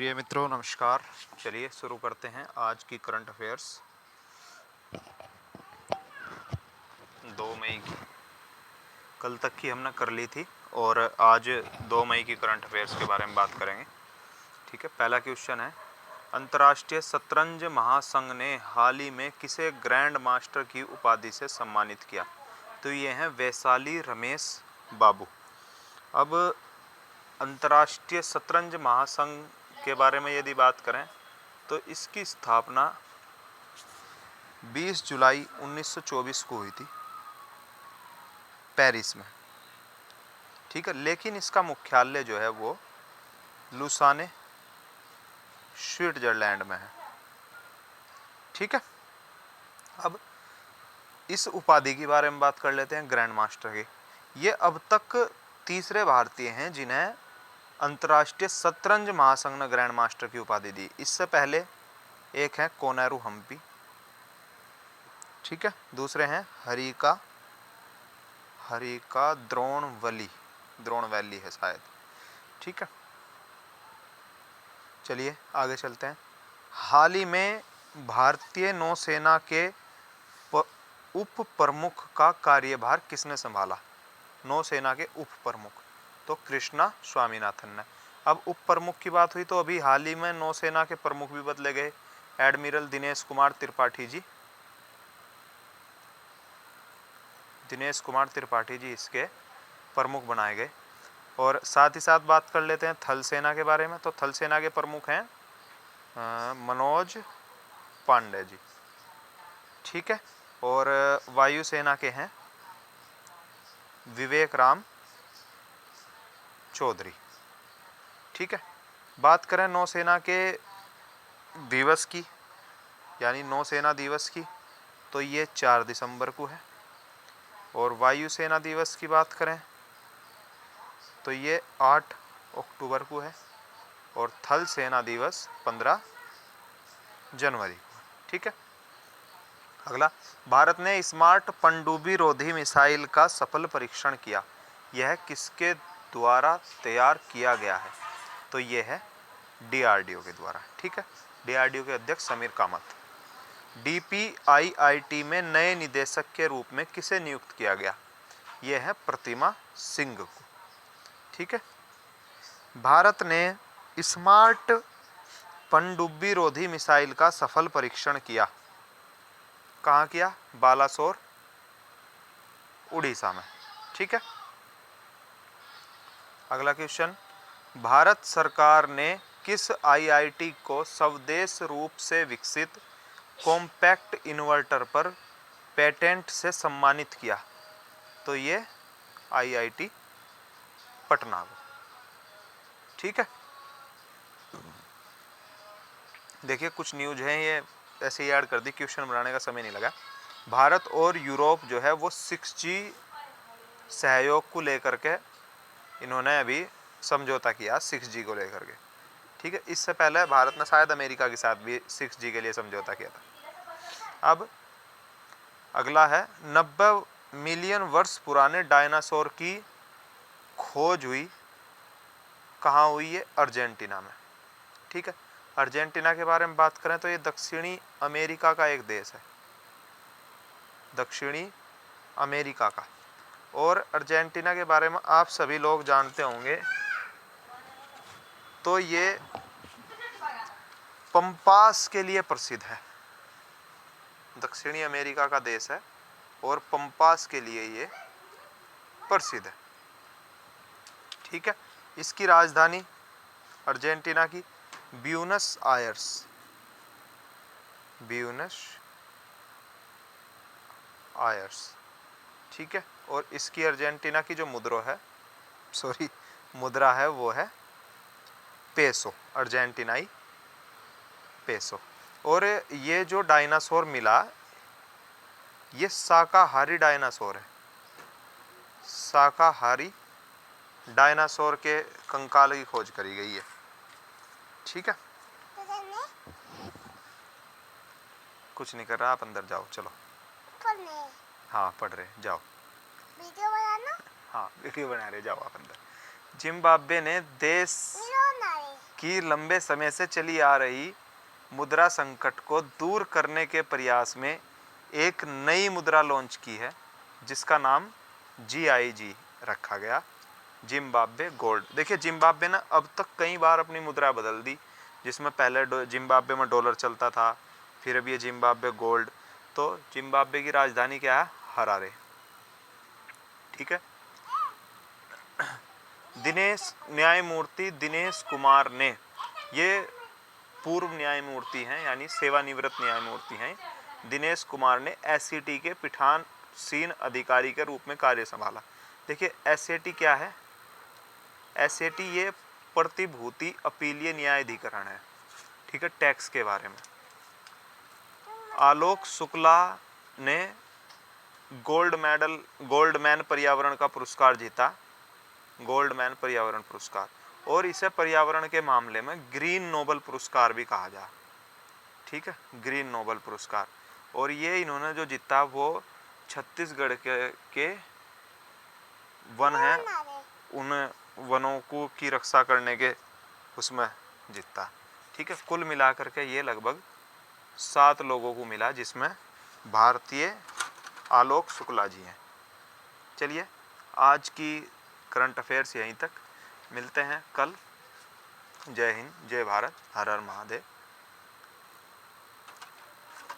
प्रिय मित्रों नमस्कार। चलिए शुरू करते हैं आज की करंट अफेयर्स 2 मई की। कल तक की हमने कर ली थी और आज 2 मई की करंट अफेयर्स के बारे में बात करेंगे। ठीक है, पहला क्वेश्चन है, अंतर्राष्ट्रीय शतरंज महासंघ ने हाल ही में किसे ग्रैंड मास्टर की उपाधि से सम्मानित किया? तो ये हैं वैशाली रमेश बाबू। अब अंतर्राष्ट्रीय शतरंज महासंघ के बारे में यदि बात करें तो इसकी स्थापना 20 जुलाई 1924 को हुई थी पेरिस में। ठीक है, लेकिन इसका मुख्यालय जो है वो लुसाने स्विट्जरलैंड में है। ठीक है, अब इस उपाधि के बारे में बात कर लेते हैं ग्रैंड मास्टर की। ये अब तक तीसरे भारतीय हैं जिन्हें अंतर्राष्ट्रीय शतरंज महासंघ ने ग्रैंड मास्टर की उपाधि दी। इससे पहले एक है कोनेरू हम्पी, ठीक है, दूसरे हैं हरिका द्रोण वैली है शायद। ठीक है, चलिए आगे चलते हैं। हाल ही में भारतीय नौसेना के उप प्रमुख का कार्यभार किसने संभाला? नौसेना के उप प्रमुख तो कृष्णा स्वामीनाथन ने। अब उप प्रमुख की बात हुई तो अभी हाल ही में नौसेना के प्रमुख भी बदले गए। एडमिरल दिनेश कुमार त्रिपाठी जी इसके प्रमुख बनाए गए। और साथ ही साथ बात कर लेते हैं थल सेना के बारे में। तो थल सेना के प्रमुख हैं मनोज पांडे जी। ठीक है, और वायुसेना के हैं विवेक राम चौधरी। ठीक है, बात करें नौसेना के दिवस की यानी नौसेना दिवस की तो ये 4 दिसंबर को है। और वायुसेना दिवस की बात करें तो ये 8 अक्टूबर को है। और थल सेना दिवस 15 जनवरी को। ठीक है, अगला, भारत ने स्मार्ट पनडुब्बी रोधी मिसाइल का सफल परीक्षण किया। यह किसके द्वारा तैयार किया गया है? तो यह है डीआरडीओ के द्वारा। ठीक है, डीआरडीओ के अध्यक्ष समीर कामत। डीपीआईआईटी में नए निदेशक के रूप में किसे नियुक्त किया गया? यह है प्रतिमा सिंह को। ठीक है, भारत ने स्मार्ट पनडुब्बी रोधी मिसाइल का सफल परीक्षण किया। कहाँ किया? बालासोर उड़ीसा में। ठीक है, अगला क्वेश्चन, भारत सरकार ने किस आईआईटी को स्वदेश रूप से विकसित कॉम्पैक्ट इन्वर्टर पर पेटेंट से सम्मानित किया? तो ये आईआईटी पटना को। ठीक है, देखिए कुछ न्यूज हैं, ये ऐसे ही ऐड कर दी, क्वेश्चन बनाने का समय नहीं लगा। भारत और यूरोप जो है वो 6G सहयोग को लेकर के इन्होंने अभी समझौता किया 6G को लेकर के। ठीक है, इससे पहले भारत ने शायद अमेरिका के साथ भी 6G के लिए समझौता किया था। अब अगला है, 90 मिलियन वर्ष पुराने डायनासोर की खोज हुई। कहाँ हुई? है अर्जेंटीना में। ठीक है, अर्जेंटीना के बारे में बात करें तो ये दक्षिणी अमेरिका का एक देश है, दक्षिणी अमेरिका का। और अर्जेंटीना के बारे में आप सभी लोग जानते होंगे, तो ये पंपास के लिए प्रसिद्ध है। दक्षिणी अमेरिका का देश है और पंपास के लिए ये प्रसिद्ध है। ठीक है, इसकी राजधानी अर्जेंटीना की ब्यूनस आयर्स ठीक है, और इसकी अर्जेंटीना की जो मुद्रा है वो है पेसो, अर्जेंटीनाई पेसो। और ये जो डायनासोर मिला ये शाकाहारी डायनासोर है। शाकाहारी डायनासोर के कंकाल की खोज करी गई है। ठीक है, कुछ नहीं कर रहा, आप अंदर जाओ, चलो पढ़ने। हाँ पढ़ रहे, जाओ वीडियो बनाना। हाँ वीडियो बना रहे, जाओ आप अंदर। जिम्बाब्वे ने देश कि लंबे समय से चली आ रही मुद्रा संकट को दूर करने के प्रयास में एक नई मुद्रा लॉन्च की है, जिसका नाम GIG रखा गया, जिम्बाब्वे गोल्ड। देखिए जिम्बाब्वे ने अब तक कई बार अपनी मुद्रा बदल दी, जिसमें पहले जिम्बाब्वे में डॉलर चलता था, फिर अब ये जिम्बाब्वे गोल्ड। तो जिम्बाब्वे की राजधानी क्या है? हरारे। ठीक है। न्यायमूर्ति दिनेश कुमार ने, ये पूर्व न्यायमूर्ति हैं, यानी सेवानिवृत्त न्यायमूर्ति हैं, दिनेश कुमार ने SAT के पीठासीन अधिकारी के रूप में कार्य संभाला। देखिए SAT क्या है? SAT ये प्रतिभूति अपीलीय न्यायाधिकरण है। ठीक है, टैक्स के बारे में। आलोक शुक्ला ने गोल्डमैन पर्यावरण का पुरस्कार जीता, गोल्डमैन पर्यावरण पुरस्कार, और इसे पर्यावरण के मामले में ग्रीन नोबल पुरस्कार भी कहा जा। ठीक है, ग्रीन नोबल पुरस्कार। और ये इन्होंने जो जीता वो छत्तीसगढ़ के वन हैं, उन वनों को की रक्षा करने के उसमें जीता। ठीक है, कुल मिलाकर के ये लगभग 7 लोगों को मिला, जिसमें भारतीय आलोक शुक्ला जी हैं। चलिए आज की करंट अफेयर्स यहीं तक, मिलते हैं कल। जय हिंद, जय भारत, हर हर महादेव।